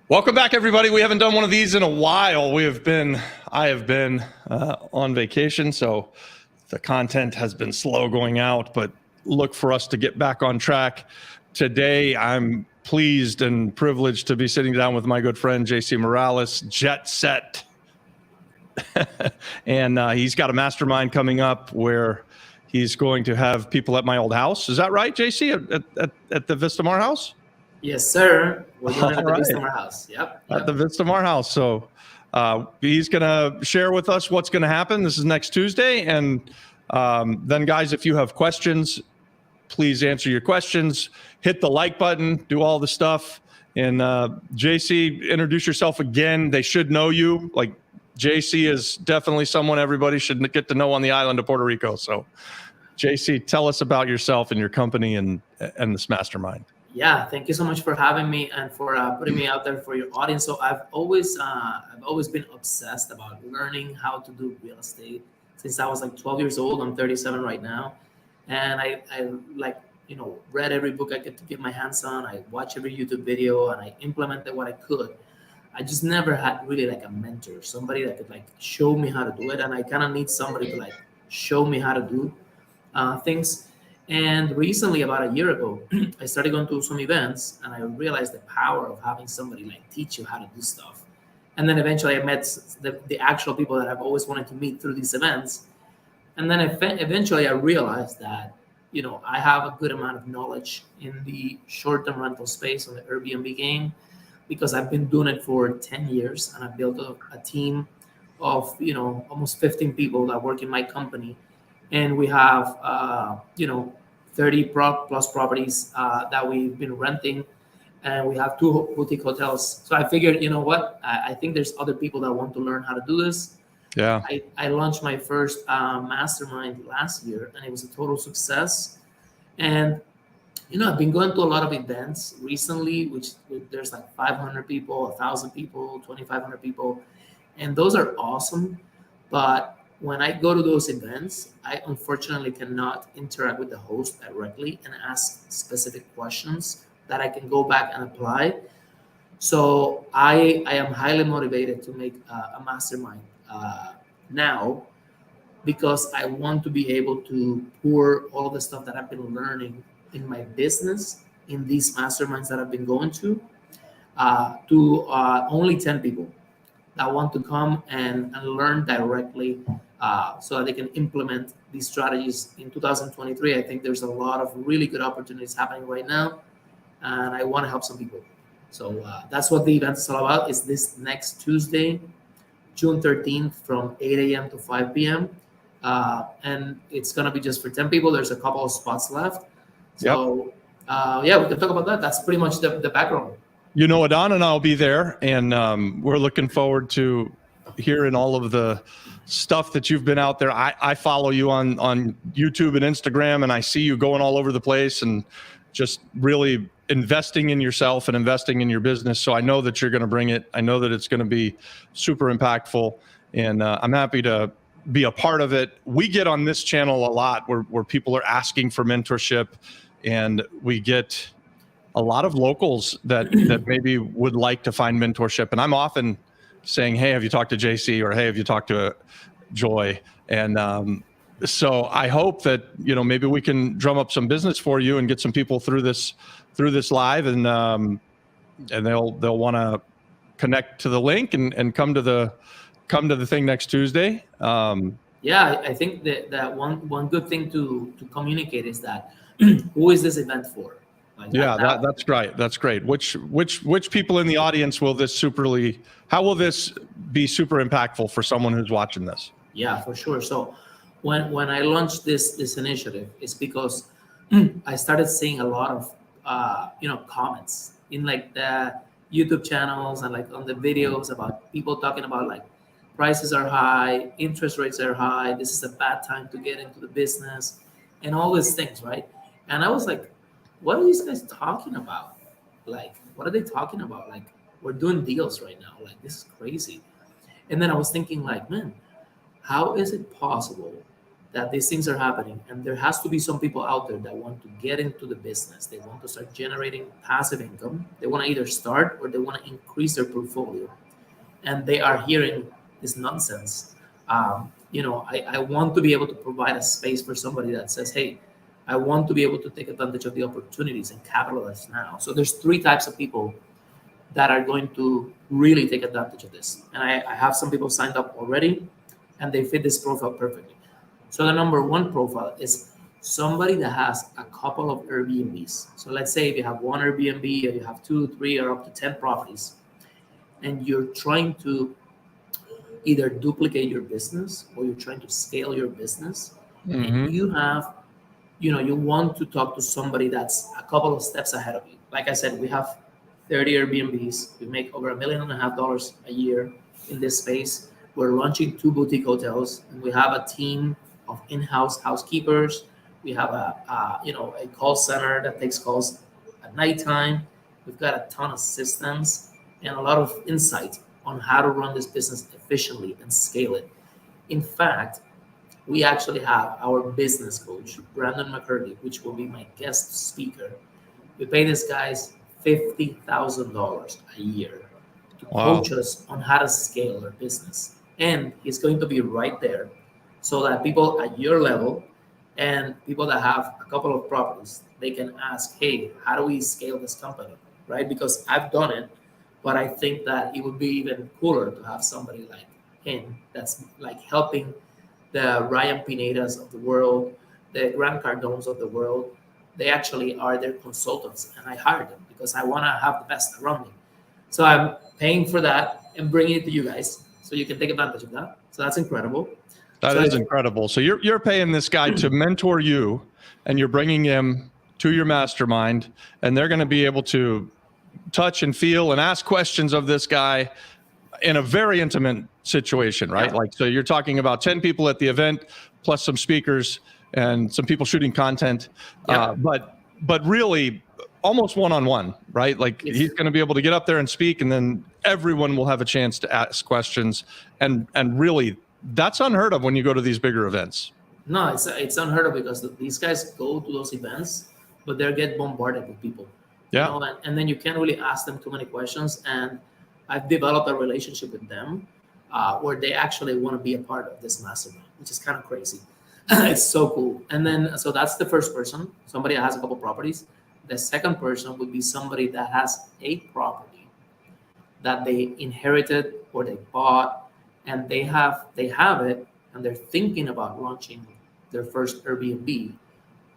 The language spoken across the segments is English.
Welcome back, everybody. We haven't done one of these in a while. I have been on vacation, so the content has been slow going out, but look for us to get back on track. Today, I'm pleased and privileged to be sitting down with my good friend, JC Morales, Jet Set. And he's got a mastermind coming up where he's going to have people at my old house. Is that right, JC, at the Vistamar house? Yes, sir. We're doing it at the Buissness house. Yep. At the Vistamar house. So he's going to share with us what's going to happen. This is next Tuesday. And then, guys, if you have questions, please answer your questions. Hit the like button. Do all the stuff. And JC, introduce yourself again. They should know you. Like, JC is definitely someone everybody should get to know on the island of Puerto Rico. So, JC, tell us about yourself and your company and this mastermind. Yeah, thank you so much for having me and for putting me out there for your audience. So I've always been obsessed about learning how to do real estate since I was like 12 years old. I'm 37 right now, and I read every book I could get my hands on. I watched every YouTube video and I implemented what I could. I just never had really like a mentor, somebody that could like show me how to do it, and I kind of need somebody to like show me how to do things. And recently, about a year ago, I started going to some events and I realized the power of having somebody like teach you how to do stuff. And then eventually I met the actual people that I've always wanted to meet through these events. And then eventually I realized that, I have a good amount of knowledge in the short-term rental space on the Airbnb game because I've been doing it for 10 years and I've built a team of, almost 15 people that work in my company. And we have, 30 plus properties that we've been renting, and we have 2 boutique hotels. So I figured, you know what? I think there's other people that want to learn how to do this. Yeah. I launched my first mastermind last year, and it was a total success. And, I've been going to a lot of events recently, which there's like 500 people, 1,000 people, 2,500 people. And those are awesome. But when I go to those events, I unfortunately cannot interact with the host directly and ask specific questions that I can go back and apply. So I am highly motivated to make a mastermind now because I want to be able to pour all of the stuff that I've been learning in my business in these masterminds that I've been going to only 10 people that want to come and learn directly so that they can implement these strategies in 2023. I think there's a lot of really good opportunities happening right now, and I want to help some people. So that's what the event is all about. Is this next Tuesday, June 13th from 8 a.m. to 5 p.m. And it's going to be just for 10 people. There's a couple of spots left. So, we can talk about that. That's pretty much the background. Adon and I'll be there, and we're looking forward to hearing all of the stuff that you've been out there. I follow you on YouTube and Instagram, and I see you going all over the place and just really investing in yourself and investing in your business. So I know that you're going to bring it. I know that it's going to be super impactful, and I'm happy to be a part of it. We get on this channel a lot where people are asking for mentorship, and we get a lot of locals that maybe would like to find mentorship. And I'm often saying, hey, have you talked to JC, or hey, have you talked to Joy? And so I hope that, maybe we can drum up some business for you and get some people through this live, and they'll want to connect to the link and come to the thing next Tuesday. I think that one good thing to communicate is that who is this event for? That's great. That's great. Which people in the audience will this how will this be super impactful for someone who's watching this? Yeah, for sure. So when I launched this initiative, it's because I started seeing a lot of comments in like the YouTube channels and like on the videos about people talking about like prices are high, interest rates are high, this is a bad time to get into the business, and all these things, right? And I was like, what are these guys talking about? Like, what are they talking about? Like, we're doing deals right now. Like, this is crazy. And then I was thinking like, man, how is it possible that these things are happening, and there has to be some people out there that want to get into the business. They want to start generating passive income. They want to either start or they want to increase their portfolio, and they are hearing this nonsense. I want to be able to provide a space for somebody that says, hey, I want to be able to take advantage of the opportunities and capitalize now. So there's three types of people that are going to really take advantage of this. And I have some people signed up already, and they fit this profile perfectly. So the number one profile is somebody that has a couple of Airbnbs. So let's say if you have one Airbnb, or you have 2, 3, or up to 10 properties, and you're trying to either duplicate your business or you're trying to scale your business, and you have, you want to talk to somebody that's a couple of steps ahead of you. Like I said, we have 30 Airbnbs. We make over $1.5 million a year in this space. We're launching 2 boutique hotels, and we have a team of in-house housekeepers. We have a call center that takes calls at nighttime. We've got a ton of systems and a lot of insight on how to run this business efficiently and scale it. In fact, we actually have our business coach, Brandon McCurdy, which will be my guest speaker. We pay these guys $50,000 a year to coach us on how to scale their business. And he's going to be right there so that people at your level and people that have a couple of properties, they can ask, hey, how do we scale this company, right? Because I've done it, but I think that it would be even cooler to have somebody like him that's like helping the Ryan Pinedas of the world, the Grant Cardones of the world. They actually are their consultants, and I hired them because I want to have the best around me. So I'm paying for that and bringing it to you guys so you can take advantage of that. So that's incredible. That is incredible. So you're paying this guy to mentor you, and you're bringing him to your mastermind, and they're going to be able to touch and feel and ask questions of this guy in a very intimate situation, right? Yeah. Like, so you're talking about 10 people at the event, plus some speakers and some people shooting content, Yeah. but really almost one-on-one, right? Like he's going to be able to get up there and speak, and then everyone will have a chance to ask questions. And really, that's unheard of when you go to these bigger events. No, it's unheard of because these guys go to those events, but they get bombarded with people. Yeah. And then you can't really ask them too many questions. And I've developed a relationship with them where they actually want to be a part of this mastermind, which is kind of crazy. It's so cool. And then, so that's the first person, somebody that has a couple properties. The second person would be somebody that has a property that they inherited or they bought, and they have it, and they're thinking about launching their first Airbnb,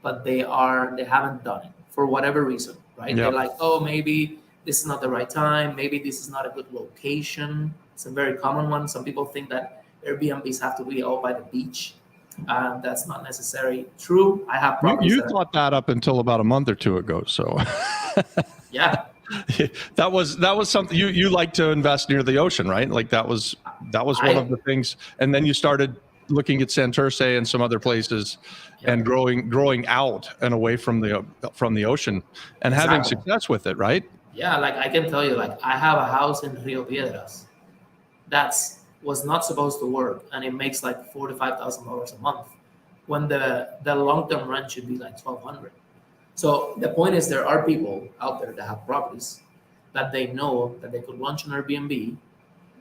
but they haven't done it for whatever reason, right? Yep. They're like, oh, maybe this is not the right time. Maybe this is not a good location. It's a very common one. Some people think that Airbnbs have to be all by the beach. That's not necessarily true. I have properties. You thought that up until about a month or two ago. So yeah, that was something you like to invest near the ocean, right? Like that was one of the things. And then you started looking at Santurce and some other places, and growing out and away from the ocean and having success with it, right? Yeah, like I can tell you, like I have a house in Rio Piedras was not supposed to work, and it makes like $4,000 to $5,000 a month, when the long-term rent should be like $1,200. So the point is, there are people out there that have properties that they know that they could launch an Airbnb,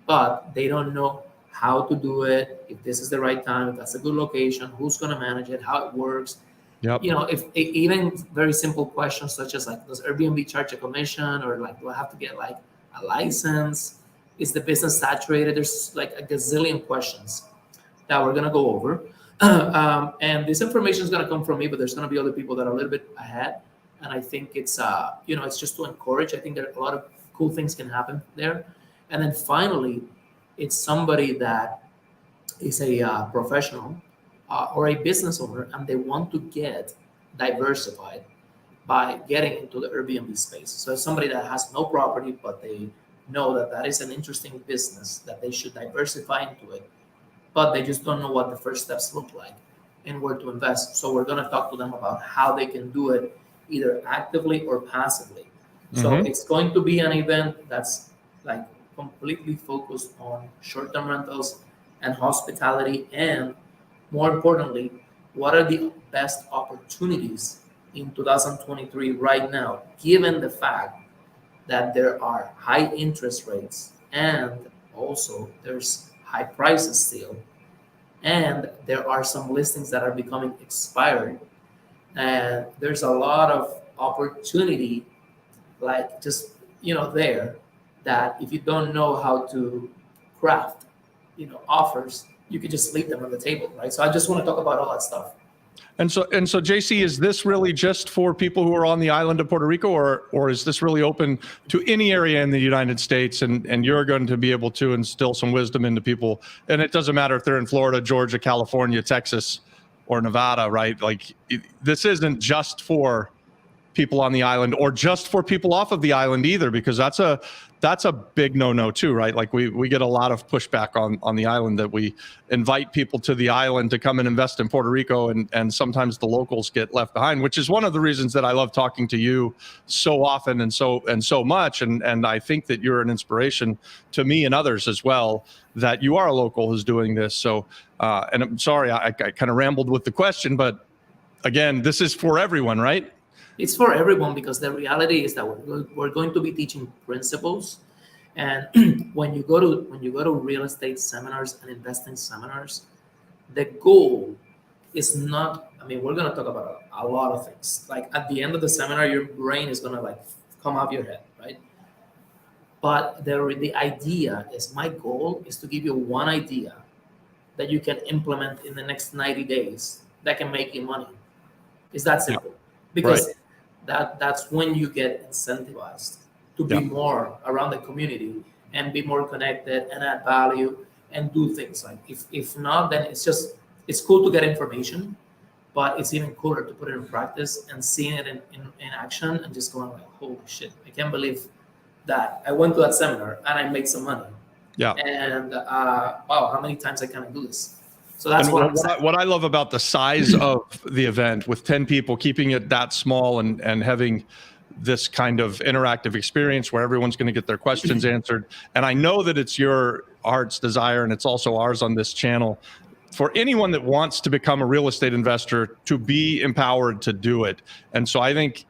but they don't know how to do it, if this is the right time, if that's a good location, who's going to manage it, how it works. Yep. If even very simple questions such as like, does Airbnb charge a commission, or like, do I have to get like a license? Is the business saturated? There's like a gazillion questions that we're going to go over. And this information is going to come from me, but there's going to be other people that are a little bit ahead. And I think it's, it's just to encourage. I think there are a lot of cool things can happen there. And then finally, it's somebody that is a professional or a business owner, and they want to get diversified by getting into the Airbnb space. So it's somebody that has no property, but they know that is an interesting business, that they should diversify into it, but they just don't know what the first steps look like and where to invest. So we're going to talk to them about how they can do it either actively or passively. So it's going to be an event that's like completely focused on short-term rentals and hospitality and more importantly, what are the best opportunities in 2023 right now, given the fact that there are high interest rates and also there's high prices still, and there are some listings that are becoming expired, and there's a lot of opportunity, like just there, that if you don't know how to craft offers, you could just leave them on the table, right? So I just want to talk about all that stuff. And so JC, is this really just for people who are on the island of Puerto Rico, or is this really open to any area in the United States, and you're going to be able to instill some wisdom into people? And it doesn't matter if they're in Florida, Georgia, California, Texas, or Nevada, right? Like this isn't just for people on the island or just for people off of the island either, because that's a big no-no too, right? Like we get a lot of pushback on the island that we invite people to the island to come and invest in Puerto Rico, and sometimes the locals get left behind, which is one of the reasons that I love talking to you so often and so much. And I think that you're an inspiration to me and others as well, that you are a local who's doing this. So, and I'm sorry, I kind of rambled with the question, but again, this is for everyone, right? It's for everyone, because the reality is that we're going to be teaching principles, and when you go to real estate seminars and investing seminars, the goal is not. I mean, we're going to talk about a lot of things. Like at the end of the seminar, your brain is going to like come out of your head, right? But the idea is, my goal is to give you one idea that you can implement in the next 90 days that can make you money. It's that simple. Because Right. that's when you get incentivized to be more around the community and be more connected and add value and do things. Like if not, then it's cool to get information, but it's even cooler to put it in practice and seeing it in action and just going like, holy shit, I can't believe that I went to that seminar and I made some money. Yeah. And wow, how many times I can do this? So that's what I love about the size of the event, with 10 people, keeping it that small and having this kind of interactive experience where everyone's going to get their questions answered. And I know that it's your heart's desire, and it's also ours on this channel, for anyone that wants to become a real estate investor to be empowered to do it. And so I think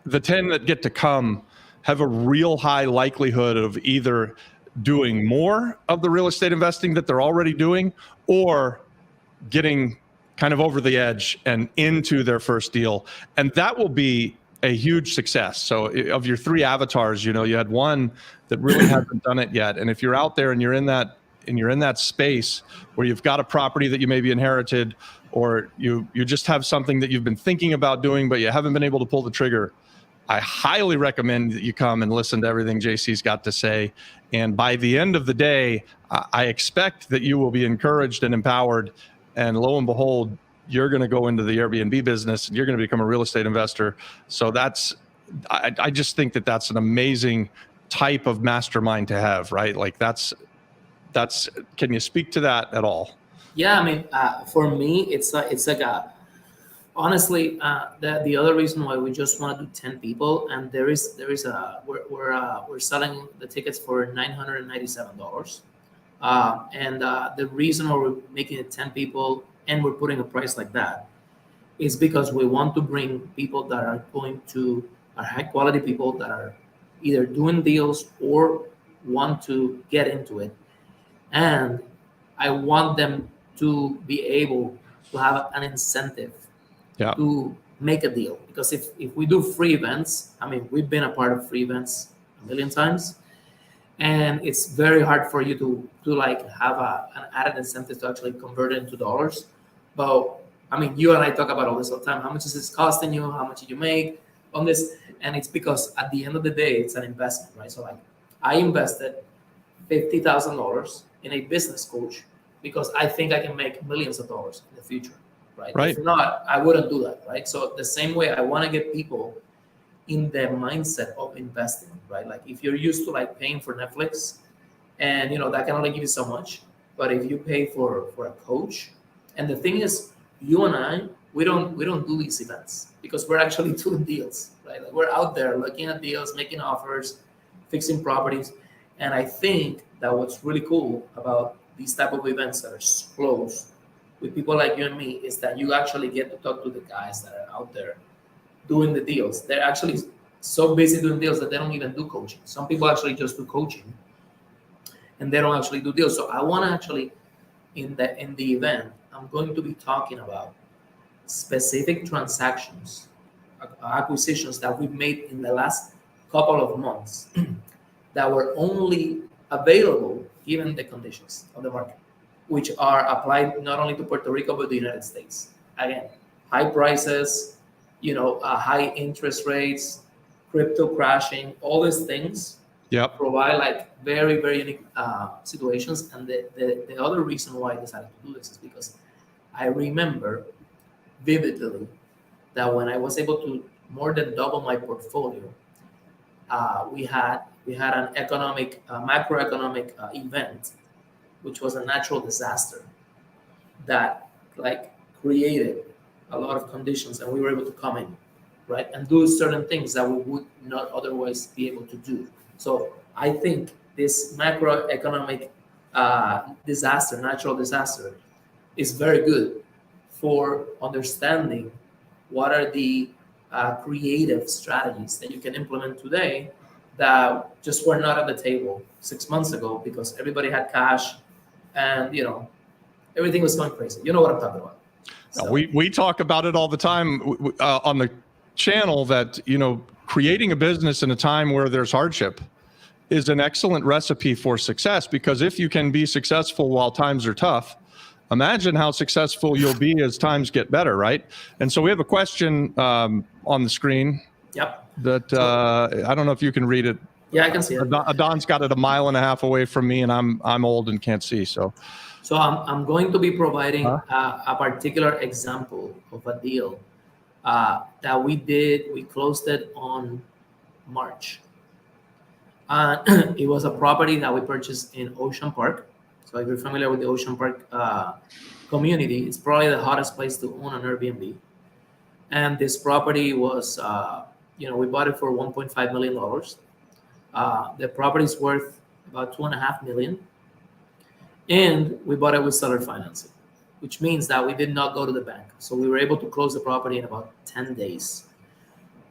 the 10 that get to come have a real high likelihood of either doing more of the real estate investing that they're already doing, or getting kind of over the edge and into their first deal. And that will be a huge success. So of your 3 avatars, you had one that really hasn't done it yet. And if you're out there and you're in that space where you've got a property that you maybe inherited, or you just have something that you've been thinking about doing, but you haven't been able to pull the trigger, I highly recommend that you come and listen to everything JC's got to say. And by the end of the day, I expect that you will be encouraged and empowered. And lo and behold, you're going to go into the Airbnb business and you're going to become a real estate investor. So I just think that that's an amazing type of mastermind to have, right? Like that's, can you speak to that at all? Yeah, I mean, for me, it's like honestly, the other reason why we just want to do 10 people, and we're selling the tickets for $997. And the reason why we're making it 10 people and we're putting a price like that is because we want to bring people that are high quality people that are either doing deals or want to get into it. And I want them to be able to have an incentive to make a deal. Because if we do free events, I mean, we've been a part of free events a million times, and it's very hard for you to like have an added incentive to actually convert it into dollars. But I mean, you and I talk about all this all the time. How much is this costing you? How much did you make on this? And it's because at the end of the day, it's an investment, right? So like, I invested $50,000 in a business coach because I think I can make millions of dollars in the future, right? If not, I wouldn't do that, right? So the same way, I want to get people in the mindset of investing, right? Like if you're used to like paying for Netflix, and that can only give you so much, but if you pay for a coach, and the thing is, you and I, we don't do these events because we're actually doing deals, right? Like we're out there looking at deals, making offers, fixing properties. And I think that what's really cool about these type of events that are closed with people like you and me is that you actually get to talk to the guys that are out there doing the deals. They're actually so busy doing deals that they don't even do coaching. Some people actually just do coaching and they don't actually do deals. So I want to actually, in the event, I'm going to be talking about specific transactions, acquisitions that we've made in the last couple of months that were only available given the conditions of the market, which are applied not only to Puerto Rico but the United States. Again, high prices, high interest rates, crypto crashing, all these things provide like very, very unique situations. And the other reason why I decided to do this is because I remember vividly that when I was able to more than double my portfolio, we had an macroeconomic event, which was a natural disaster that like created a lot of conditions, and we were able to come in, right, and do certain things that we would not otherwise be able to do. So I think this macroeconomic natural disaster, is very good for understanding what are the creative strategies that you can implement today that just were not at the table 6 months ago because everybody had cash and everything was going crazy. You know what I'm talking about. So. We talk about it all the time on the channel that creating a business in a time where there's hardship is an excellent recipe for success, because if you can be successful while times are tough, imagine how successful you'll be as times get better, right? And so we have a question on the screen. Yep. That I don't know if you can read it. Yeah, I can see it. Adon's got it 1.5 miles away from me, and I'm old and can't see. So I'm going to be providing a particular example of a deal that we did. We closed it on March. It was a property that we purchased in Ocean Park. So if you're familiar with the Ocean Park community, it's probably the hottest place to own an Airbnb. And this property was, we bought it for $1.5 million. The property is worth about $2.5 million. And we bought it with seller financing, which means that we did not go to the bank. So we were able to close the property in about 10 days.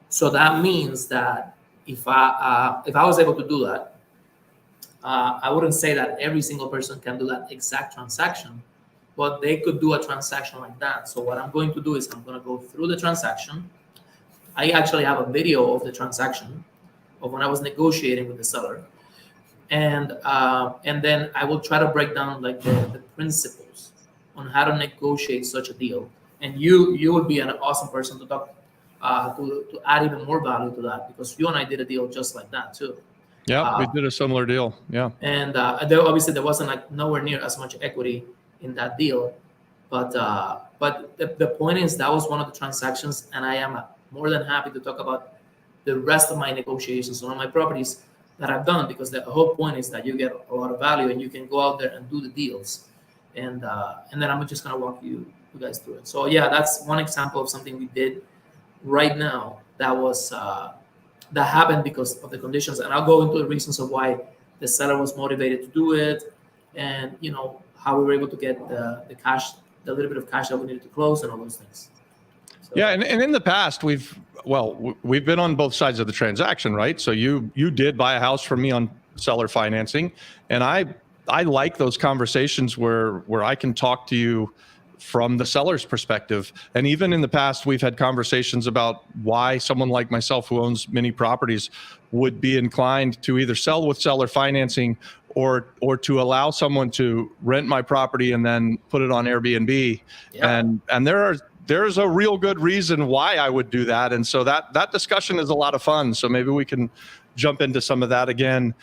So that means that if I was able to do that, I wouldn't say that every single person can do that exact transaction, but they could do a transaction like that. So what I'm going to do is I'm going to go through the transaction. I actually have a video of the transaction of when I was negotiating with the seller. And then I will try to break down like the principles on how to negotiate such a deal. And you would be an awesome person to talk to add even more value to that, because you and I did a deal just like that too. Yeah, we did a similar deal. Yeah. And obviously there wasn't like nowhere near as much equity in that deal, but the point is that was one of the transactions, and I am more than happy to talk about the rest of my negotiations on my properties that I've done, because the whole point is that you get a lot of value and you can go out there and do the deals, and then I'm just gonna walk you guys through it. So yeah, that's one example of something we did right now that was that happened because of the conditions, and I'll go into the reasons of why the seller was motivated to do it, and how we were able to get the cash, the little bit of cash that we needed to close, and all those things. So. Yeah, and in the past we've been on both sides of the transaction, right? So you did buy a house from me on seller financing, and I like those conversations where I can talk to you from the seller's perspective. And even in the past, we've had conversations about why someone like myself who owns many properties would be inclined to either sell with seller financing or to allow someone to rent my property and then put it on Airbnb. Yeah. And there's a real good reason why I would do that. And so that discussion is a lot of fun. So maybe we can jump into some of that again.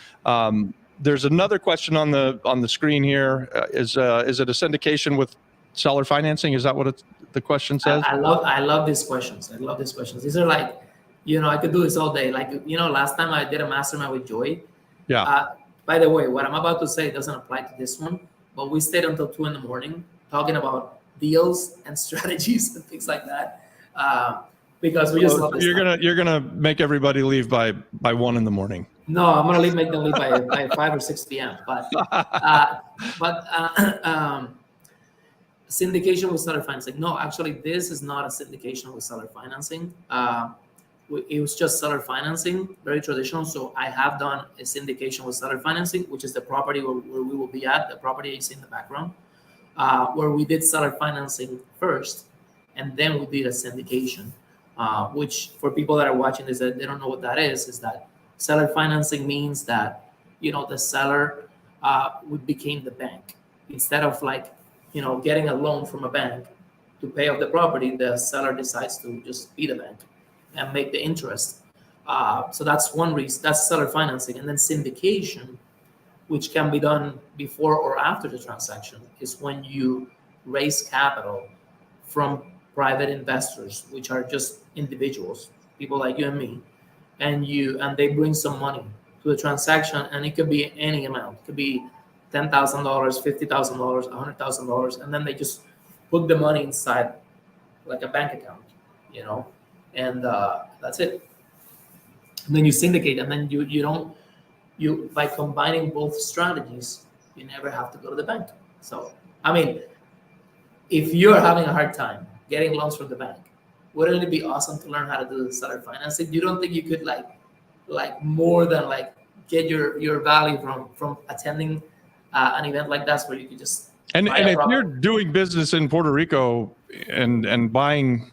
There's another question on the screen here. Is it a syndication with seller financing? Is that what the question says? I love these questions. I love these questions. These are like, I could do this all day. Like, last time I did a mastermind with Joy. Yeah. By the way, what I'm about to say doesn't apply to this one, but we stayed until 2 a.m. talking about deals and strategies and things like that, because we just love this. You're gonna make everybody leave by 1 a.m. No, I'm gonna make them leave by 5 or 6 p.m. syndication with seller financing. No, actually, this is not a syndication with seller financing. It was just seller financing, very traditional. So I have done a syndication with seller financing, which is the property where we will be at, the property you see in the background, where we did seller financing first, and then we did a syndication, which for people that are watching this, that they don't know what that is that seller financing means that, the seller became the bank. Instead of getting a loan from a bank to pay off the property, the seller decides to just be the bank and make the interest. So that's one reason. That's seller financing. And then syndication, which can be done before or after the transaction, is when you raise capital from private investors, which are just individuals, people like you and me, and they bring some money to the transaction, and it could be any amount. It could be $10,000, $50,000, $100,000, and then they just put the money inside like a bank account, and that's it. And then you syndicate, and then you by combining both strategies, you never have to go to the bank. So, I mean, if you're having a hard time getting loans from the bank, wouldn't it be awesome to learn how to do the seller financing? You don't think you could like more than get your value from attending an event like that, where you could just and if you're doing business in Puerto Rico and buying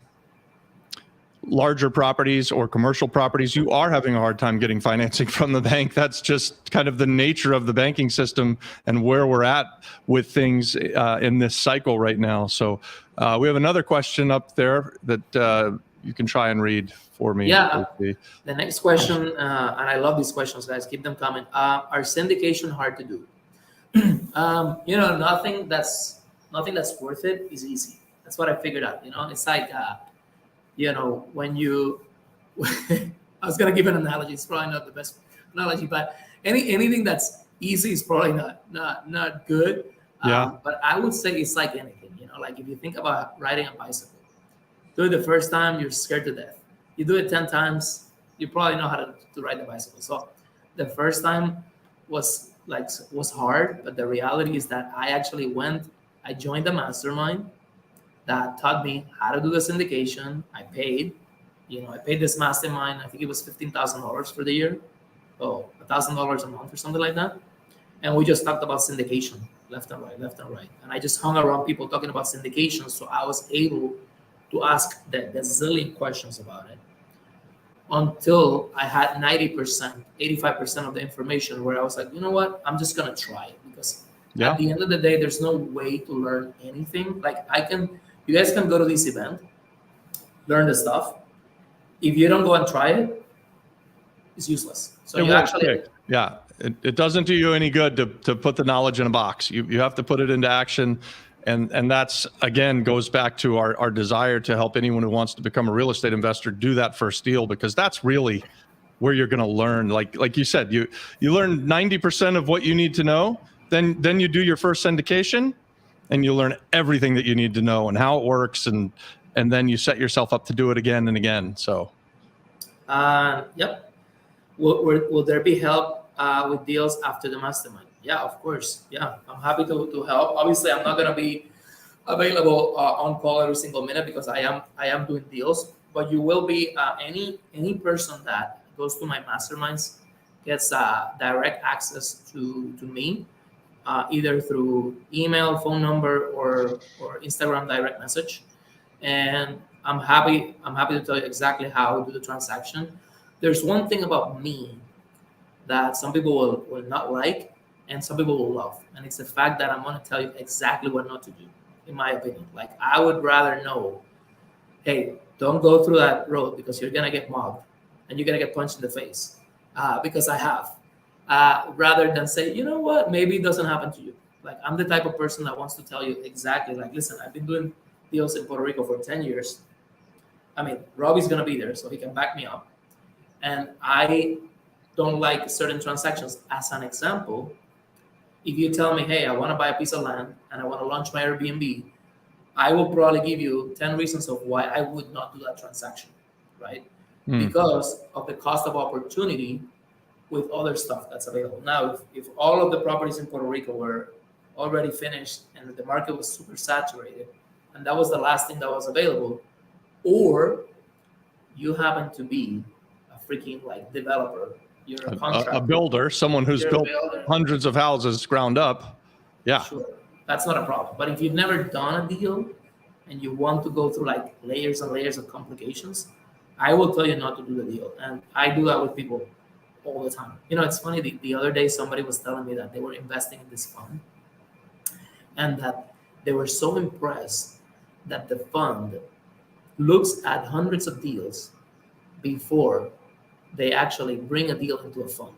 larger properties or commercial properties, you are having a hard time getting financing from the bank. That's just kind of the nature of the banking system and where we're at with things in this cycle right now. So we have another question up there that you can try and read for me. Yeah. The next question, and I love these questions, guys. Keep them coming. Are syndication hard to do? Nothing that's worth it is easy. That's what I figured out. It's like, when you, I was gonna give an analogy. It's probably not the best analogy, but anything that's easy is probably not good. Yeah. But I would say it's like anything. Like if you think about riding a bicycle, do it the first time, you're scared to death. You do it 10 times, you probably know how to ride the bicycle. So the first time was hard, but the reality is that I joined the mastermind that taught me how to do the syndication. I paid this mastermind, I think it was $15,000 for the year. Oh, $1,000 a month or something like that. And we just talked about syndication, left and right. And I just hung around people talking about syndication. So I was able to ask the zillion questions about it until I had 90%, 85% of the information, where I was like, you know what? I'm just going to try it, because at the end of the day, there's no way to learn anything. You guys can go to this event, learn the stuff. If you don't go and try it, it's useless. So it doesn't do you any good to put the knowledge in a box. You have to put it into action. And that's, again, goes back to our desire to help anyone who wants to become a real estate investor do that first deal, because that's really where you're going to learn. Like you said, you learn 90% of what you need to know, then you do your first syndication, and you learn everything that you need to know and how it works, and then you set yourself up to do it again and again. So, yep. Will there be help with deals after the mastermind? Yeah, of course. Yeah, I'm happy to help. Obviously, I'm not going to be available on call every single minute, because I am doing deals. But you will be, any person that goes to my masterminds gets direct access to me, either through email, phone number, or Instagram direct message. And I'm happy to tell you exactly how to do the transaction. There's one thing about me that some people will not like, and some people will love. And it's the fact that I'm going to tell you exactly what not to do, in my opinion. Like, I would rather know, hey, don't go through that road, because you're going to get mobbed and you're going to get punched in the face, because I have. Rather than say, you know what, maybe it doesn't happen to you. Like, I'm the type of person that wants to tell you exactly, like, listen, I've been doing deals in Puerto Rico for 10 years. I mean, Robbie's going to be there, so he can back me up. And I don't like certain transactions. As an example, if you tell me, hey, I want to buy a piece of land and I want to launch my Airbnb, I will probably give you 10 reasons of why I would not do that transaction, right? Because of the cost of opportunity with other stuff that's available. Now, if all of the properties in Puerto Rico were already finished and the market was super saturated, and that was the last thing that was available, or you happen to be a freaking like developer, you're a contractor, a builder, someone who's built hundreds of houses ground up. Yeah, sure, that's not a problem. But if you've never done a deal and you want to go through like layers and layers of complications, I will tell you not to do the deal. And I do that with people all the time. It's funny, the other day somebody was telling me that they were investing in this fund and that they were so impressed that the fund looks at hundreds of deals before they actually bring a deal into a fund.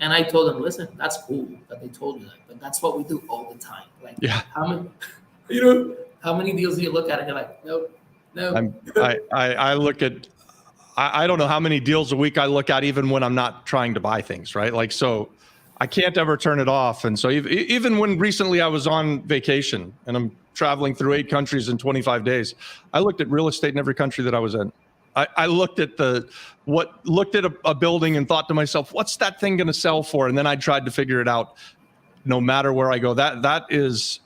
And I told them, listen, that's cool that they told you that, but that's what we do all the time. Like, how many deals do you look at and you're like, nope. I look at, I don't know how many deals a week I look at, even when I'm not trying to buy things, right? Like, so I can't ever turn it off. And so even when recently I was on vacation and I'm traveling through 8 countries in 25 days, I looked at real estate in every country that I was in. I looked at a building and thought to myself, what's that thing going to sell for? And then I tried to figure it out no matter where I go. That is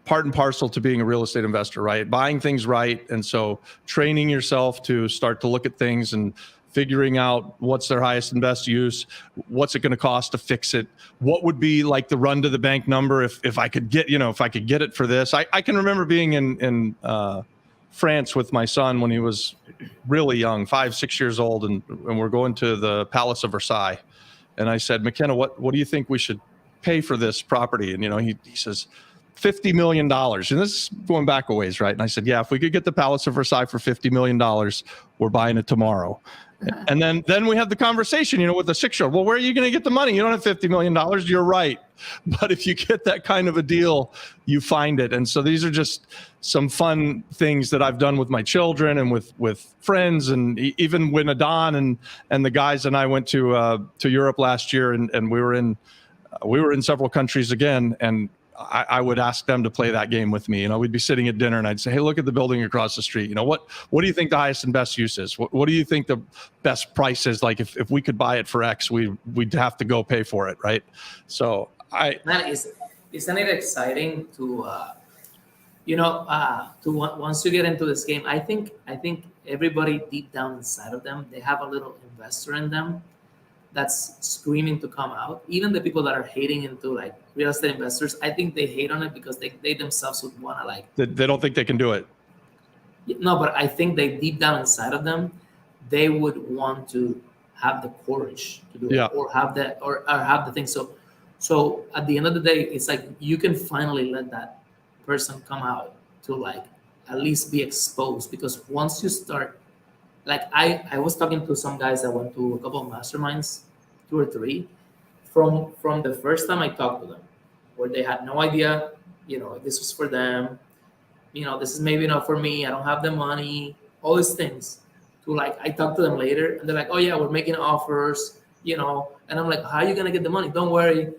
part and parcel to being a real estate investor, right? Buying things right. And so training yourself to start to look at things and figuring out what's their highest and best use, what's it going to cost to fix it, what would be like the run to the bank number if I could get, if I could get it for this. I can remember being in France with my son when he was really young, 5-6 years old, and we're going to the Palace of Versailles. And I said, McKenna, what do you think we should pay for this property? And he says, $50 million. And this is going back a ways, right? And I said, yeah, if we could get the Palace of Versailles for $50 million, we're buying it tomorrow. And then we have the conversation, with the 6-year-old. Well, where are you going to get the money? You don't have $50 million. You're right. But if you get that kind of a deal, you find it. And so these are just some fun things that I've done with my children and with friends. And even when Adon and the guys and I went to Europe last year, and we were in several countries again, and I would ask them to play that game with me. We'd be sitting at dinner and I'd say, hey, look at the building across the street. What do you think the highest and best use is? What do you think the best price is? Like if we could buy it for X, we'd have to go pay for it, right? So isn't it exciting to once you get into this game, I think everybody deep down inside of them, they have a little investor in them that's screaming to come out. Even the people that are hating into like real estate investors, I think they hate on it because they themselves would want to like. They don't think they can do it. No, but I think they deep down inside of them, they would want to have the courage to do it, or have the thing. So at the end of the day, it's like you can finally let that person come out to like at least be exposed, because once you start. Like I was talking to some guys that went to a couple of masterminds, 2 or 3, from the first time I talked to them, where they had no idea, if this was for them, this is maybe not for me, I don't have the money, all these things, to like, I talked to them later and they're like, oh yeah, we're making offers, and I'm like, how are you going to get the money? Don't worry.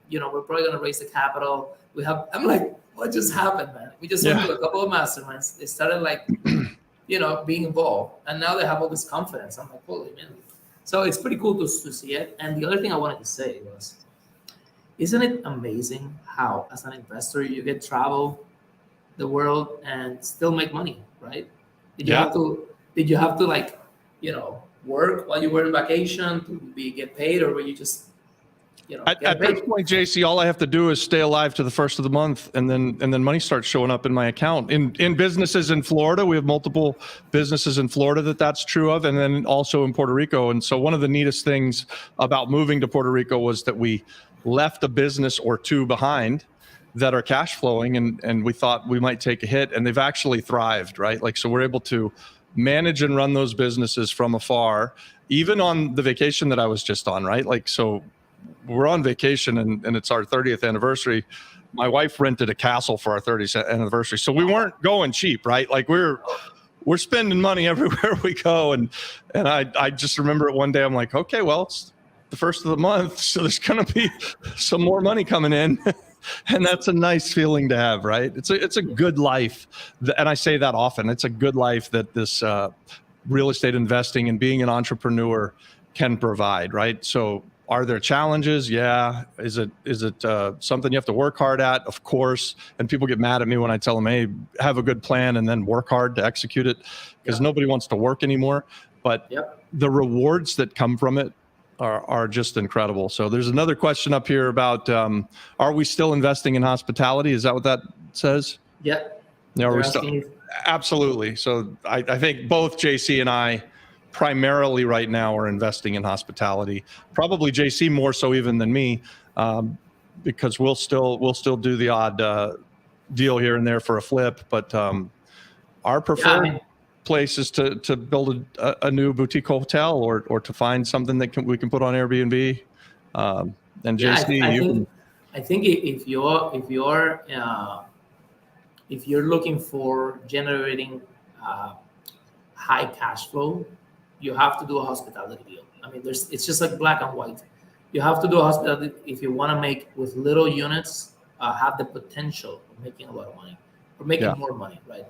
We're probably going to raise the capital. I'm like, what just happened, man? We just went to a couple of masterminds. They started like, being involved, and now they have all this confidence. I'm like, holy man. So it's pretty cool to see it. And the other thing I wanted to say was, isn't it amazing how, as an investor, you get travel the world and still make money, right? Did you have to like, work while you were on vacation to get paid, or were you just, At this point, JC, all I have to do is stay alive to the first of the month, and then money starts showing up in my account. In businesses in Florida, we have multiple businesses in Florida that's true of, and then also in Puerto Rico. And so one of the neatest things about moving to Puerto Rico was that we left a business or 2 behind that are cash flowing, and we thought we might take a hit, and they've actually thrived, right? Like, so we're able to manage and run those businesses from afar, even on the vacation that I was just on, right? Like, so we're on vacation and it's our 30th anniversary. My wife rented a castle for our 30th anniversary. So we weren't going cheap, right? Like we're spending money everywhere we go. And I just remember it one day, I'm like, okay, well, it's the first of the month, so there's going to be some more money coming in. And that's a nice feeling to have, right? It's a good life. And I say that often. It's a good life that this real estate investing and being an entrepreneur can provide, right? So Are there challenges? Yeah. Is it something you have to work hard at? Of course. And people get mad at me when I tell them, hey, have a good plan and then work hard to execute it, because nobody wants to work anymore. But the rewards that come from it are just incredible. So there's another question up here about, are we still investing in hospitality? Is that what that says? Yeah. Are we still? Absolutely. So I think both JC and I primarily right now are investing in hospitality. Probably JC more so even than me, because we'll still do the odd deal here and there for a flip. But our preferred place is to build a new boutique hotel or to find something that we can put on Airbnb. And JC, I think if you're looking for generating high cash flow, you have to do a hospitality deal. I mean, it's just like black and white. You have to do a hospitality if you want to make with little units, have the potential of making a lot of money or making more money, right?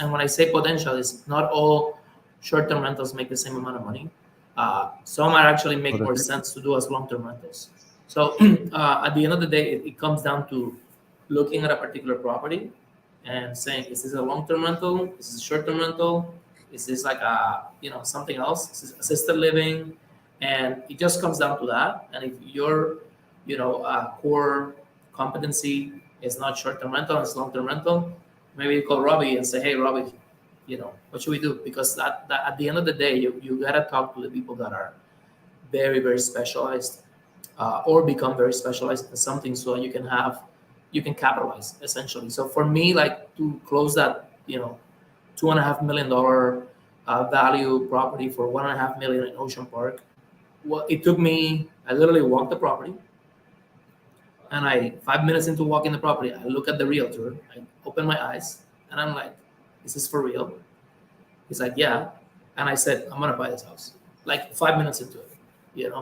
And when I say potential, it's not all short-term rentals make the same amount of money. Some might actually make more sense to do as long-term rentals. So at the end of the day, it comes down to looking at a particular property and saying, is this a long-term rental? Is this a short-term rental? Is this like something else? Is this assisted living? And it just comes down to that. And if your, core competency is not short-term rental, it's long-term rental, maybe you call Robbie and say, hey, Robbie, what should we do? Because that at the end of the day, you got to talk to the people that are very, very specialized or become very specialized in something so you can capitalize essentially. So for me, like to close that, $2.5 million value property for $1.5 million in Ocean Park, well, it took me, I literally walked the property and 5 minutes into walking the property, I look at the realtor, I open my eyes and I'm like, is this for real? He's like, yeah. And I said, I'm going to buy this house. Like 5 minutes into it,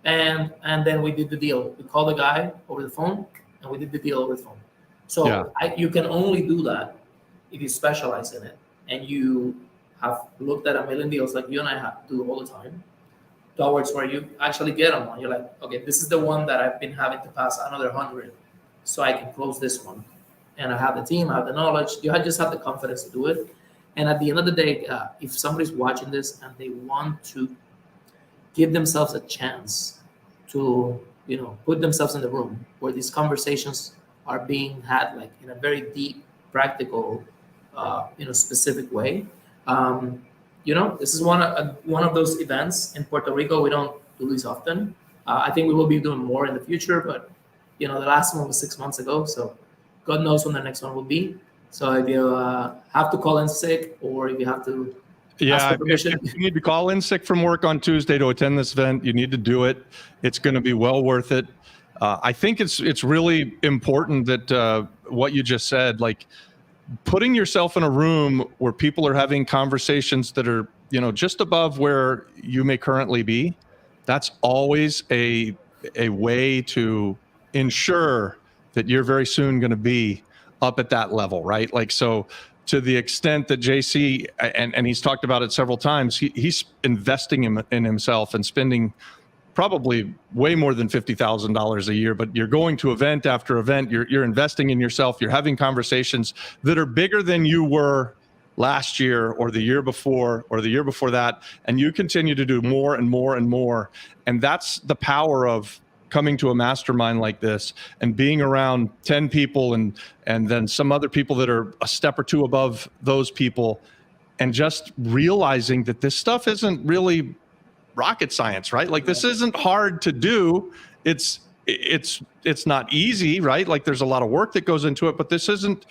and then we did the deal. We called the guy over the phone and we did the deal over the phone. So you can only do that if you specialize in it and you have looked at a million deals like you and I have to do all the time towards where you actually get them on. You're like, okay, this is the one that I've been having to pass another 100 so I can close this one. And I have the team, I have the knowledge. You just have the confidence to do it. And at the end of the day, if somebody's watching this and they want to give themselves a chance to, put themselves in the room where these conversations are being had, like in a very deep, practical, specific way. This is one of those events in Puerto Rico. We don't do these often. I think we will be doing more in the future, but the last one was 6 months ago, so God knows when the next one will be. So if you have to call in sick, or if you have to ask for permission, if you need to call in sick from work on Tuesday to attend this event, you need to do it. It's going to be well worth it. I think it's really important that what you just said, like putting yourself in a room where people are having conversations that are, just above where you may currently be. That's always a way to ensure that you're very soon going to be up at that level, right? Like, so to the extent that JC, and he's talked about it several times, he's investing in himself and spending probably way more than $50,000 a year, but you're going to event after event, you're investing in yourself, you're having conversations that are bigger than you were last year or the year before or the year before that, and you continue to do more and more and more. And that's the power of coming to a mastermind like this and being around 10 people and then some other people that are a step or two above those people, and just realizing that this stuff isn't really rocket science, right? Like, this isn't hard to do. It's not easy, right? Like, there's a lot of work that goes into it, but this isn't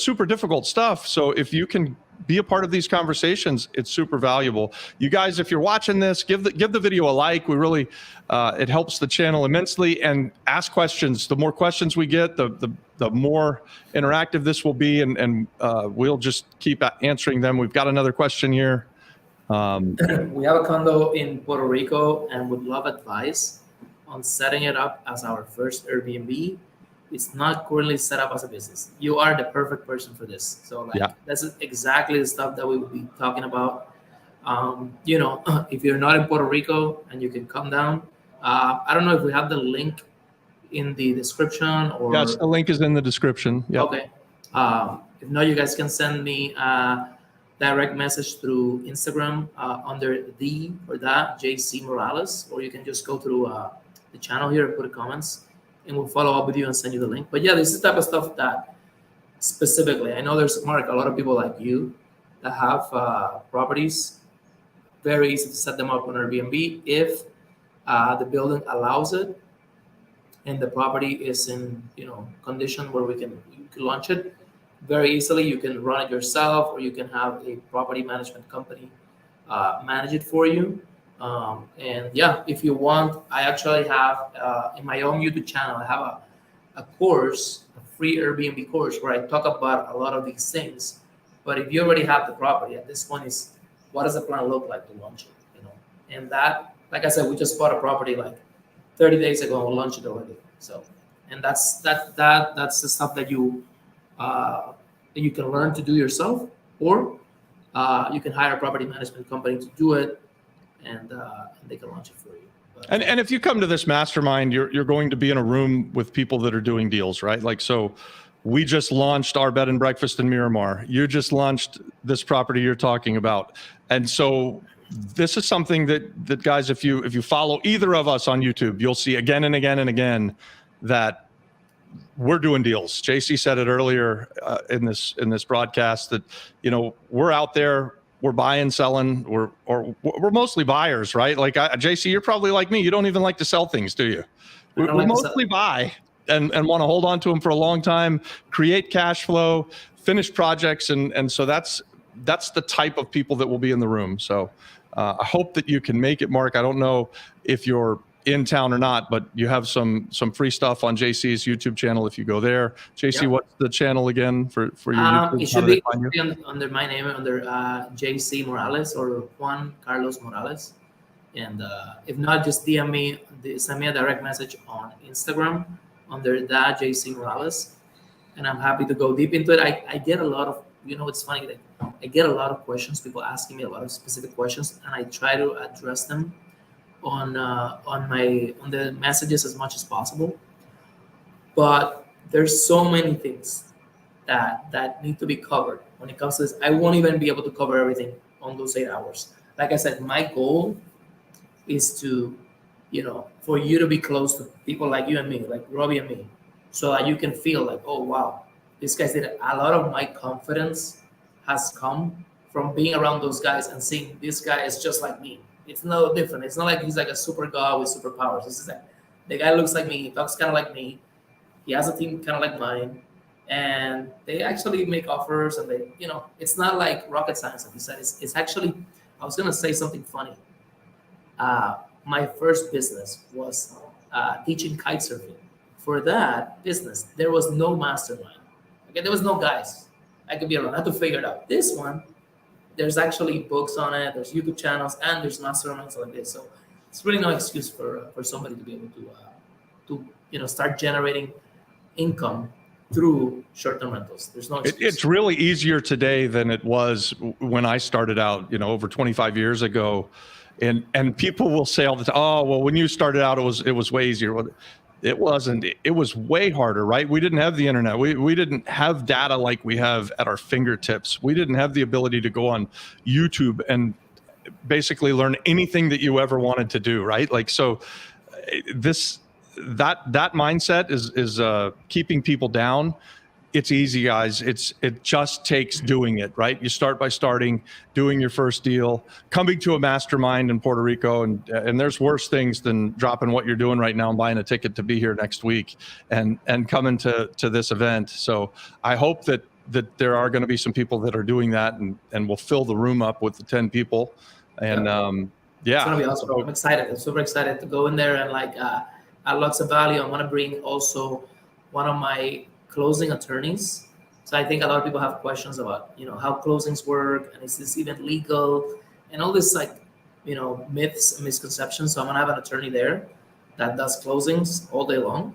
super difficult stuff. So if you can be a part of these conversations, it's super valuable. You guys, if you're watching this, give the video a like. We really, it helps the channel immensely. And ask questions. The more questions we get, the more interactive this will be, and we'll just keep answering them. We've got another question here. We have a condo in Puerto Rico and would love advice on setting it up as our first Airbnb. It's not currently set up as a business. You are the perfect person for this. So This is exactly the stuff that we will be talking about. If you're not in Puerto Rico and you can come down, I don't know if we have the link in the description or. Yes, the link is in the description. Yep. Okay. If not, you guys can send me a direct message through Instagram under the or that JC Morales, or you can just go through the channel here and put comments, and we'll follow up with you and send you the link. But yeah, this is the type of stuff that specifically, I know there's, Mark, a lot of people like you that have properties. Very easy to set them up on Airbnb if the building allows it and the property is in condition where you can launch it very easily. You can run it yourself, or you can have a property management company manage it for you. And yeah, if you want, I actually have in my own YouTube channel, I have a course, a free Airbnb course where I talk about a lot of these things. But if you already have the property, at this point is, what does the plan look like to launch it? And that, like I said, we just bought a property like 30 days ago and we launched it already. So, and that's the stuff that you can learn to do yourself, or you can hire a property management company to do it, and they can launch it for you. But, and if you come to this mastermind, you're going to be in a room with people that are doing deals, right? Like, so we just launched our bed and breakfast in Miramar. You just launched this property you're talking about. And so this is something that guys, if you follow either of us on YouTube, you'll see again and again and again that we're doing deals. JC said it earlier in this broadcast that, we're out there, we're buying, selling, we're mostly buyers, right? Like JC, you're probably like me. You don't even like to sell things, do you? We mostly buy and want to hold on to them for a long time, create cash flow, finish projects. And so that's the type of people that will be in the room. So I hope that you can make it, Mark. I don't know if you're in town or not, but you have some free stuff on JC's YouTube channel if you go there. JC, yep. What's the channel again for your YouTube? It should be under my name, under JC Morales or Juan Carlos Morales. And if not, just DM me, send me a direct message on Instagram under that JC Morales. And I'm happy to go deep into it. I get a lot of, it's funny that I get a lot of questions, people asking me a lot of specific questions, and I try to address them on the messages as much as possible. But there's so many things that need to be covered when it comes to this. I won't even be able to cover everything on those 8 hours. Like I said, my goal is to, for you to be close to people like you and me, like Robbie and me, so that you can feel like, oh wow, these guys did it. A lot of my confidence has come from being around those guys and seeing this guy is just like me. It's no different. It's not like he's like a super god with superpowers. This is like the guy looks like me, he talks kind of like me, he has a team kind of like mine, and they actually make offers, and they, it's not like rocket science, like you said. It's actually, I was gonna say something funny. My first business was teaching kite surfing. For that business, there was no mastermind. Okay, there was no guys. I could be around. I had to figure it out. This one, there's actually books on it, there's YouTube channels, and there's masterminds like this. So it's really no excuse for somebody to be able to start generating income through short-term rentals. There's no excuse. It's really easier today than it was when I started out, over 25 years ago. And people will say all the time, oh, well, when you started out, it was way easier. Well, it wasn't. It was way harder, right? We didn't have the internet. We didn't have data like we have at our fingertips. We didn't have the ability to go on YouTube and basically learn anything that you ever wanted to do, right? Like, so that mindset is keeping people down. It's easy, guys. It just takes doing it, right? You start by doing your first deal, coming to a mastermind in Puerto Rico, and there's worse things than dropping what you're doing right now and buying a ticket to be here next week and coming to this event. So I hope that there are going to be some people that are doing that, and we'll fill the room up with the 10 people. And yeah, it's gonna be awesome. I'm excited. I'm super excited to go in there and add lots of value. I want to bring also one of my closing attorneys. So I think a lot of people have questions about, how closings work, and is this even legal, and all this myths and misconceptions. So I'm gonna have an attorney there that does closings all day long.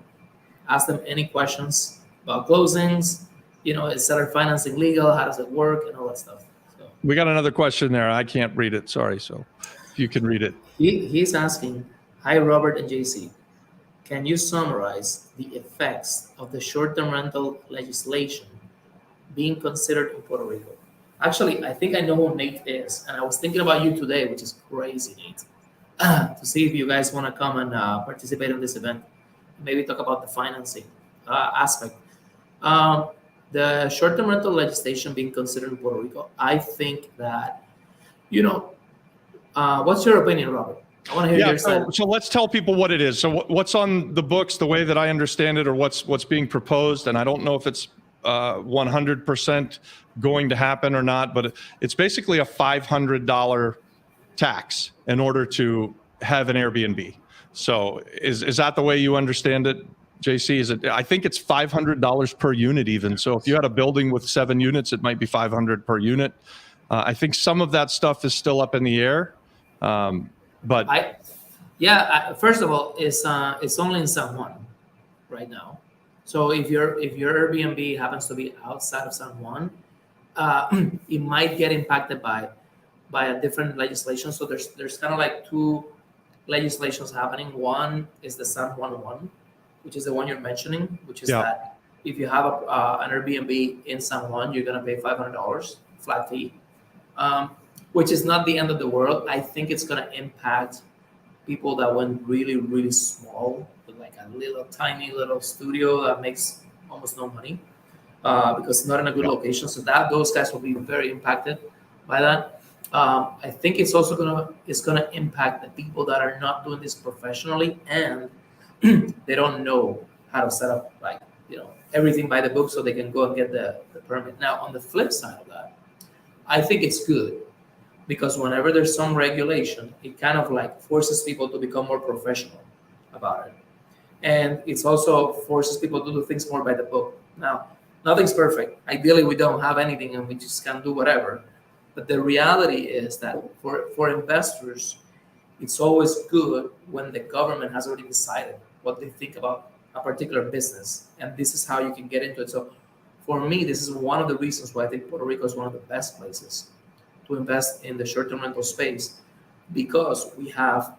Ask them any questions about closings. Is seller financing legal? How does it work? And all that stuff. So we got another question there. I can't read it. Sorry. So if you can read it. He's asking, Hi, Robert and JC. Can you summarize the effects of the short-term rental legislation being considered in Puerto Rico? Actually, I think I know who Nate is, and I was thinking about you today, which is crazy, Nate, to see if you guys want to come and participate in this event. Maybe talk about the financing aspect. Um, the short-term rental legislation being considered in Puerto Rico, I think that, you know, what's your opinion, Robert? I want to hear Yeah, your side. so let's tell people what it is. So what's on the books, the way that I understand it, or what's being proposed, and I don't know if it's 100% going to happen or not, but it's basically a $500 tax in order to have an Airbnb. So is that the way you understand it, JC? Is it? I think it's $500 per unit even. So if you had a building with 7 units, it might be 500 per unit. I think some of that stuff is still up in the air. But First of all, it's only in San Juan right now. So if your Airbnb happens to be outside of San Juan, it might get impacted by a different legislation. So there's kind of like two legislations happening. One is the San Juan one, which is the one you're mentioning, which is that if you have an Airbnb in San Juan, you're gonna pay $500 flat fee, which is not the end of the world. I think it's gonna impact people that went really, really small with like a little tiny little studio that makes almost no money because it's not in a good location. So those guys will be very impacted by that. I think it's also gonna impact the people that are not doing this professionally and they don't know how to set up everything by the book so they can go and get the permit. Now on the flip side of that, I think it's good because whenever there's some regulation, it kind of like forces people to become more professional about it. And it's also forces people to do things more by the book. Now, nothing's perfect. Ideally, we don't have anything and we just can do whatever. But the reality is that for investors, it's always good when the government has already decided what they think about a particular business. And this is how you can get into it. So for me, this is one of the reasons why I think Puerto Rico is one of the best places to invest in the short-term rental space, because we have,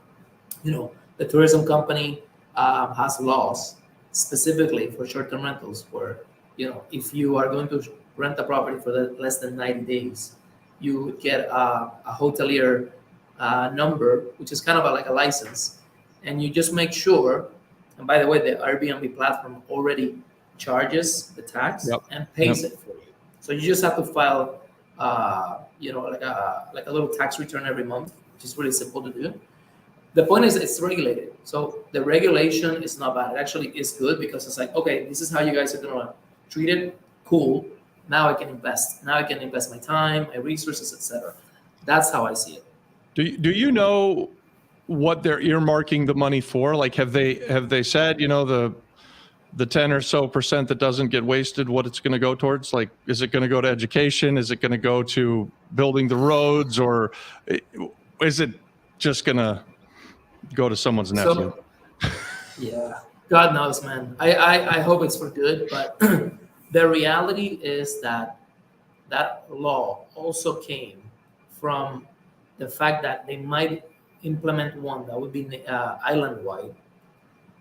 the tourism company has laws specifically for short-term rentals where, if you are going to rent a property for less than 90 days, you would get a hotelier number, which is kind of like a license. And you just make sure, and by the way, the Airbnb platform already charges the tax and pays it for you. So you just have to file like a little tax return every month, which is really simple to do. The point is it's regulated. So the regulation is not bad. It actually is good because it's like, okay, this is how you guys are going to treat it. Cool. Now I can invest. Now I can invest my time, my resources, etc. That's how I see it. do you know what they're earmarking the money for? Like, have they said, the 10 or so percent that doesn't get wasted, what it's going to go towards? Like, is it going to go to education? Is it going to go to building the roads, or is it just going to go to someone's nephew? Yeah, God knows, man. I hope it's for good, but the reality is that law also came from the fact that they might implement one that would be island-wide,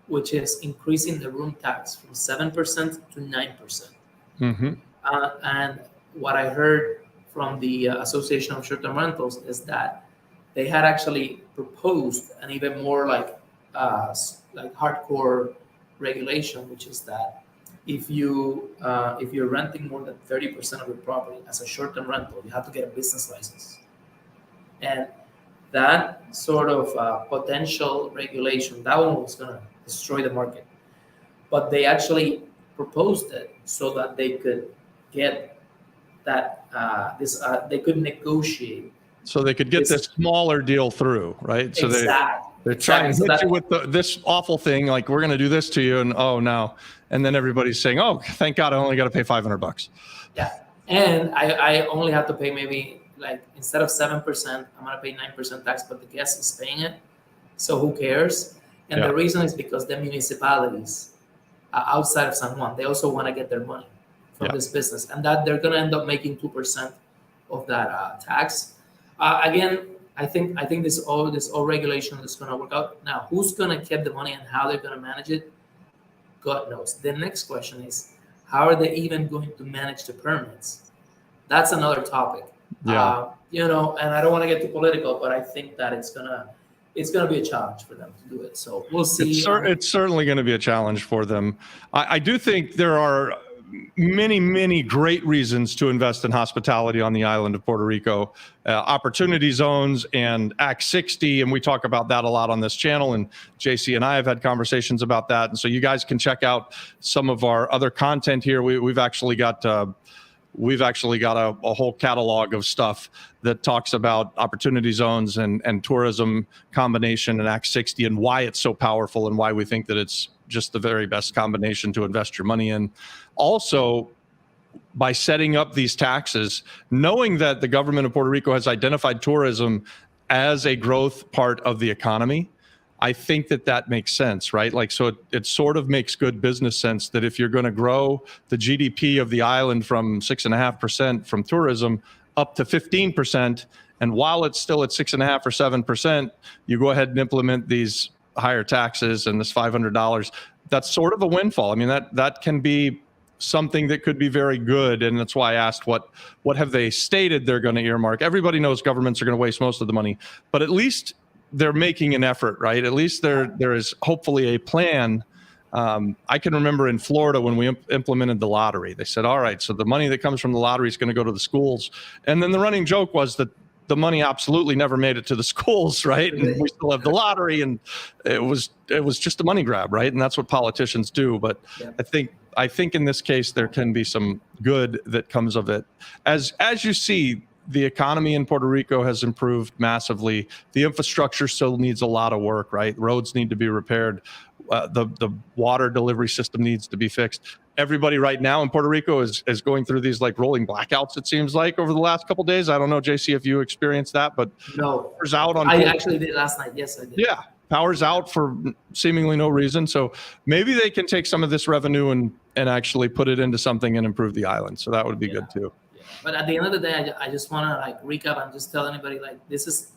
which is increasing the room tax from 7% to 9%. Mm-hmm. And what I heard from the Association of Short-Term Rentals is that they had actually proposed an even more like hardcore regulation, which is that if you're renting more than 30% of your property as a short-term rental, you have to get a business license. And that sort of potential regulation, that one was going to destroy the market. But they actually proposed it so that they could get that they could negotiate. So they could get this smaller deal through, right? So they're trying to hit you with this awful thing, like, we're going to do this to you, and oh no, and then everybody's saying, oh, thank God, I only got to pay $500. Yeah, and I only have to pay maybe, like, instead of 7%, I'm going to pay 9% tax, but the guest is paying it, so who cares? And the reason is because the municipalities outside of San Juan, they also want to get their money from this business, and that they're going to end up making 2% of that tax. Again, I think this all regulation is going to work out. Now, who's going to keep the money and how they're going to manage it? God knows. The next question is, how are they even going to manage the permits? That's another topic. Yeah. And I don't want to get too political, but I think that it's gonna be a challenge for them to do it. So we'll see. It's certainly going to be a challenge for them. I do think there are many, many great reasons to invest in hospitality on the island of Puerto Rico. Opportunity zones and Act 60, and we talk about that a lot on this channel, and JC and I have had conversations about that. And so you guys can check out some of our other content here. We've actually got a whole catalog of stuff that talks about opportunity zones and tourism combination and Act 60 and why it's so powerful and why we think that it's just the very best combination to invest your money in. Also, by setting up these taxes, knowing that the government of Puerto Rico has identified tourism as a growth part of the economy, I think that makes sense, right? Like, so it sort of makes good business sense that if you're going to grow the GDP of the island from 6.5% from tourism up to 15%, and while it's still at 6.5 or 7%, you go ahead and implement these higher taxes and this $500, that's sort of a windfall. I mean, that can be something that could be very good. And that's why I asked what have they stated they're going to earmark? Everybody knows governments are going to waste most of the money, but at least they're making an effort, right? At least there is hopefully a plan. I can remember in Florida when we implemented the lottery, they said, all right, so the money that comes from the lottery is going to go to the schools. And then the running joke was that the money absolutely never made it to the schools, right? And we still have the lottery, and it was just a money grab, right? And that's what politicians do. But yeah. I think in this case, there can be some good that comes of it. As you see, the economy in Puerto Rico has improved massively. The infrastructure still needs a lot of work, right? Roads need to be repaired. The water delivery system needs to be fixed. Everybody right now in Puerto Rico is going through these like rolling blackouts, it seems like, over the last couple of days. I don't know, JC, if you experienced that, but no. Power's out on. I actually did last night. Yes, I did. Yeah, power's out for seemingly no reason. So maybe they can take some of this revenue and actually put it into something and improve the island. So that would be good too. Yeah. But at the end of the day, I just want to like recap and just tell anybody like this is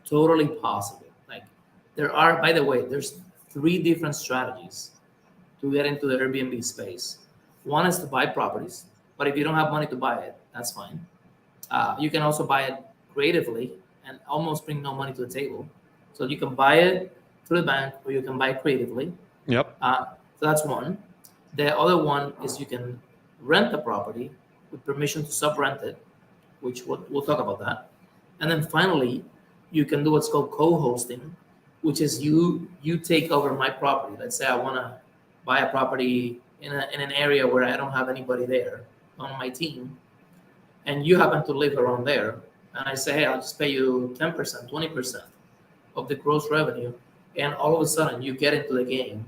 totally possible. Like there are, by the way, there's 3 different strategies to get into the Airbnb space. One is to buy properties, but if you don't have money to buy it, that's fine. You can also buy it creatively and almost bring no money to the table. So you can buy it through the bank, or you can buy it creatively. Yep. So that's one. The other one is you can rent the property with permission to sub-rent it, which we'll talk about that. And then finally, you can do what's called co-hosting, which is you take over my property. Let's say I want to buy a property in an area where I don't have anybody there on my team, and you happen to live around there, and I say, hey, I'll just pay you 10%, 20% of the gross revenue, and all of a sudden you get into the game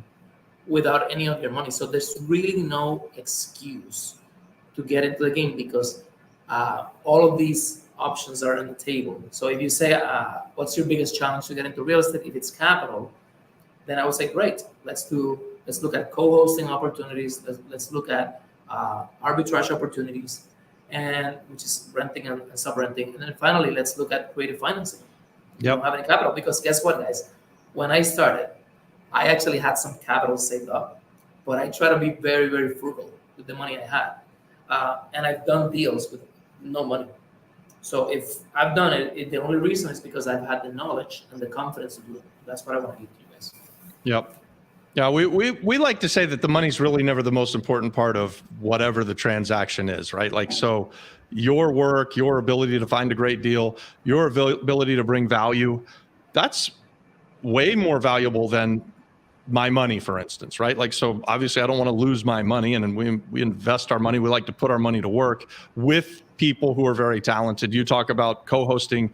without any of your money. So there's really no excuse to get into the game because all of these options are on the table. So if you say, what's your biggest challenge to get into real estate? If it's capital, then I would say, great, let's look at co-hosting opportunities. Let's look at arbitrage opportunities, and which is renting and sub-renting. And then finally, let's look at creative financing. You don't have any capital, because guess what, guys? When I started, I actually had some capital saved up, but I try to be very, very frugal with the money I had. And I've done deals with no money. So if I've done it, the only reason is because I've had the knowledge and the confidence to do it. That's what I want to give to you guys. Yep. Yeah, we like to say that the money's really never the most important part of whatever the transaction is, right? Like, so your work, your ability to find a great deal, your ability to bring value, that's way more valuable than my money, for instance, right? Like, so obviously I don't want to lose my money, and we invest our money. We like to put our money to work with people who are very talented. You talk about co-hosting.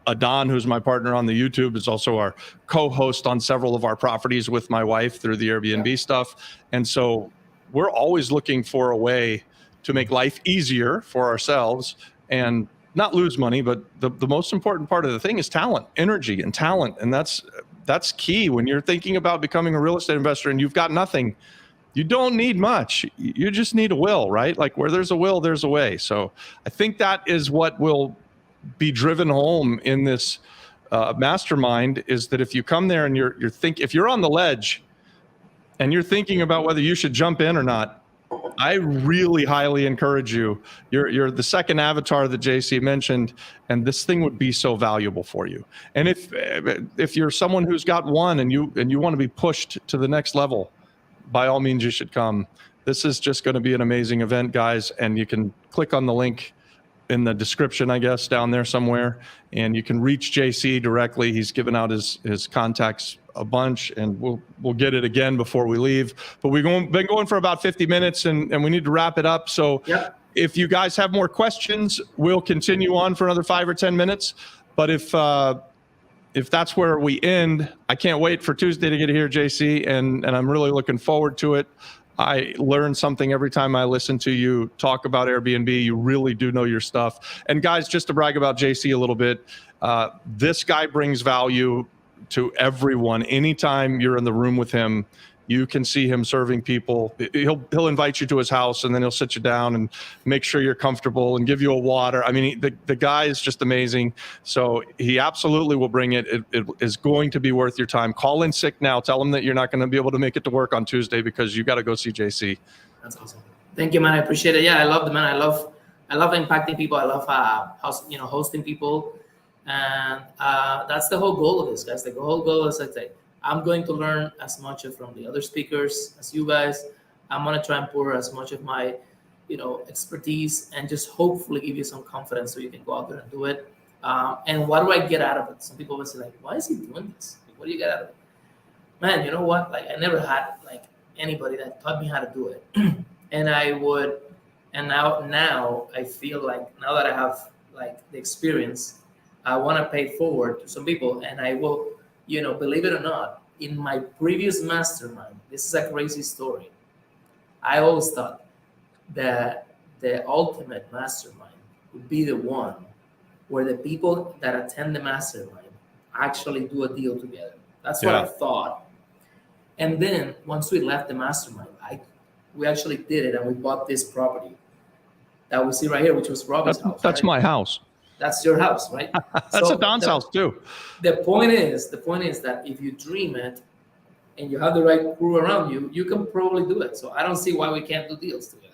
Adon, who's my partner on the YouTube, is also our co-host on several of our properties with my wife through the Airbnb stuff. And so we're always looking for a way to make life easier for ourselves and not lose money. But the most important part of the thing is talent, energy and talent. And that's key when you're thinking about becoming a real estate investor and you've got nothing. You don't need much. You just need a will, right? Like, where there's a will, there's a way. So I think that is what will be driven home in this mastermind is that if you come there and if you're on the ledge and you're thinking about whether you should jump in or not, I really highly encourage you. You're the second avatar that JC mentioned, and this thing would be so valuable for you. And if you're someone who's got one and you want to be pushed to the next level, by all means you should come. This is just going to be an amazing event, guys, and you can click on the link in the description, I guess, down there somewhere, and you can reach JC directly. He's given out his contacts a bunch, and we'll get it again before we leave. But we've been going for about 50 minutes, and we need to wrap it up. So if you guys have more questions, we'll continue on for another 5 or 10 minutes. But if that's where we end, I can't wait for Tuesday to get here, JC, and I'm really looking forward to it. I learn something every time I listen to you talk about Airbnb. You really do know your stuff. And guys, just to brag about JC a little bit, this guy brings value to everyone. Anytime you're in the room with him, you can see him serving people. He'll invite you to his house, and then he'll sit you down and make sure you're comfortable and give you a water. I mean, the guy is just amazing. So he absolutely will bring it. It is going to be worth your time. Call in sick now. Tell him that you're not going to be able to make it to work on Tuesday because you got to go see JC. That's awesome. Thank you, man. I appreciate it. Yeah, I love the man. I love impacting people. I love hosting people, and that's the whole goal of this, guys. The whole goal is like, I'm going to learn as much from the other speakers as you guys. I'm going to try and pour as much of my, expertise and just hopefully give you some confidence so you can go out there and do it. And what do I get out of it? Some people will say, like, why is he doing this? Like, what do you get out of it? Man, you know what? Like, I never had anybody that taught me how to do it. And now I feel like now that I have the experience, I want to pay it forward to some people, and I will. Believe it or not, in my previous mastermind, this is a crazy story. I always thought that the ultimate mastermind would be the one where the people that attend the mastermind actually do a deal together. That's what I thought. And then once we left the mastermind, we actually did it, and we bought this property that we see right here, which was Robbie's house. That's my house. That's your house, right? That's Don's house too. The point is that if you dream it and you have the right crew around you, you can probably do it. So I don't see why we can't do deals together.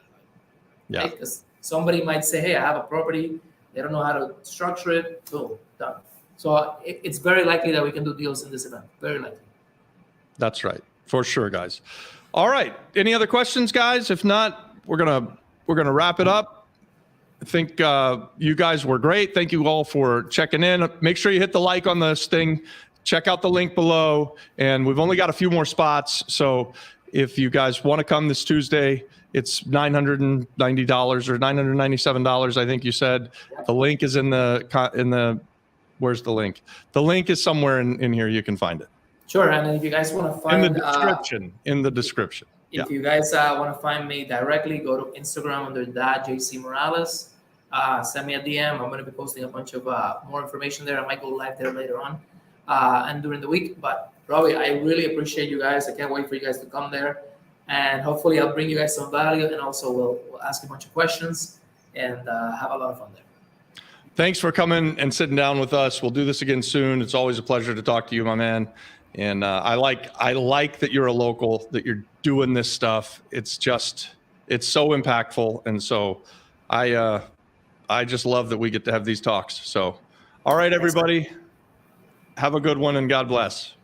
Yeah. Because somebody might say, hey, I have a property. They don't know how to structure it. Boom, done. So it's very likely that we can do deals in this event. Very likely. That's right. For sure, guys. All right. Any other questions, guys? If not, we're gonna wrap it up. I think you guys were great. Thank you all for checking in. Make sure you hit the like on this thing. Check out the link below. And we've only got a few more spots. So if you guys want to come this Tuesday, it's $990 or $997, I think you said. The link is in the where's the link? The link is somewhere in here. You can find it. Sure. And if you guys want to find in the description. If you guys want to find me directly, go to Instagram under that JC Morales. Send me a DM. I'm going to be posting a bunch of more information there. I might go live there later on and during the week. But Robbie, I really appreciate you guys. I can't wait for you guys to come there. And hopefully I'll bring you guys some value. And also we'll ask a bunch of questions and have a lot of fun there. Thanks for coming and sitting down with us. We'll do this again soon. It's always a pleasure to talk to you, my man. And I like that you're a local, that you're doing this stuff. It's so impactful. And so I just love that we get to have these talks. So, all right, everybody, have a good one and God bless.